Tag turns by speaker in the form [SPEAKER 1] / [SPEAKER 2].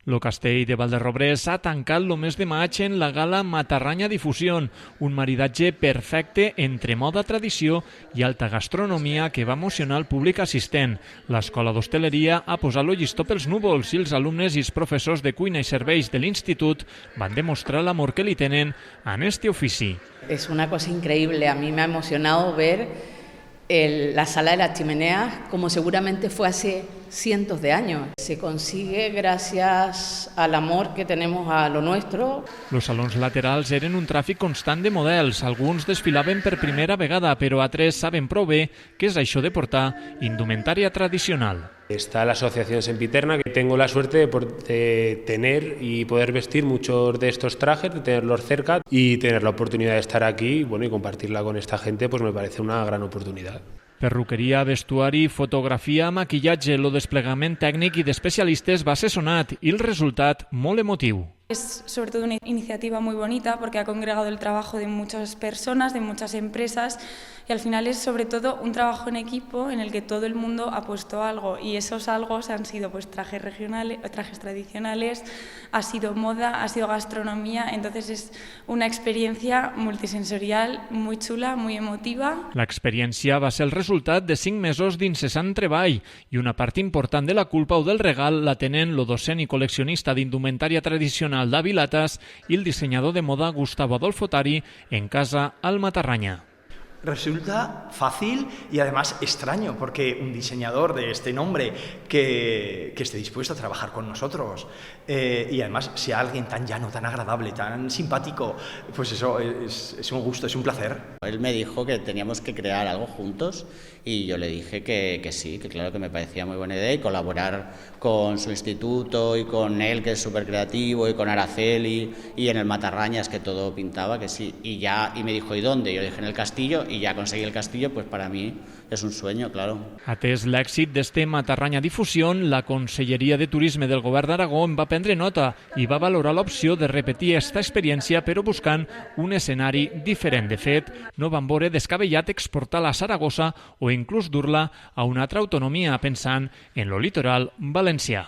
[SPEAKER 1] Lo Castell de Valderrobrés ha tancat el mes de maig en la gala Matarranya Difusión, un maridatge perfecte entre moda, tradició i alta gastronomia que va emocionar el públic assistent. L'escola d'hostaleria ha posat el llistó pels núvols i els alumnes i els professors de cuina i serveis de l'institut van demostrar l'amor que li tenen a este ofici.
[SPEAKER 2] Es una cosa increíble, a mí me ha emocionado ver la sala de las chimeneas como seguramente fue hace cientos de años. Se consigue gracias al amor que tenemos a lo nuestro.
[SPEAKER 1] Los salons laterals eren un tràfic constant de models. Alguns desfilaven per primera vegada, però altres saben prou bé què és això de portar indumentària tradicional.
[SPEAKER 3] Está la Asociación Sempiterna, que tengo la suerte de tener y poder vestir muchos de estos trajes, de tenerlos cerca y tener la oportunidad de estar aquí, bueno, y compartirla con esta gente, pues me parece una gran oportunidad.
[SPEAKER 1] Perruqueria, vestuari, fotografia, maquillatge, el desplegament tècnic i d'especialistes va ser sonat i el resultat molt emotiu.
[SPEAKER 4] Es sobre todo una iniciativa muy bonita porque ha congregado el trabajo de muchas personas, de muchas empresas y al final es sobre todo un trabajo en equipo en el que todo el mundo ha puesto algo y esos algo han sido pues trajes regionales, trajes tradicionales, ha sido moda, ha sido gastronomía, entonces es una experiencia multisensorial muy chula, muy emotiva.
[SPEAKER 1] L'experiència va ser el resultat de 5 mesos d'incessant treball i una part important de la culpa o del regal la tenen el docent i col·leccionista d'indumentària tradicional David Latas y el diseñador de moda Gustavo Adolfo Tari en casa al Matarranya.
[SPEAKER 5] Resulta fácil y además extraño, porque un diseñador de este nombre que esté dispuesto a trabajar con nosotros y además sea alguien tan llano, tan agradable, tan simpático, pues eso es un gusto, es un placer.
[SPEAKER 6] Él me dijo que teníamos que crear algo juntos y yo le dije que sí, que claro que me parecía muy buena idea y colaborar con su instituto y con él, que es súper creativo, y con Araceli y en el Matarrañas, que todo pintaba, que sí. Y me dijo, ¿y dónde? Yo le dije, en el castillo, y ya conseguí el castillo, pues para mí es un sueño, claro.
[SPEAKER 1] Atès l'èxit d'este Matarranya Difusión, la Conselleria de Turisme del Govern d'Aragó en va prendre nota i va valorar l'opció de repetir esta experiència però buscant un escenari diferent. De fet, no van veure descabellat exportar a Saragossa o inclús dur-la a una altra autonomia pensant en lo litoral valencià.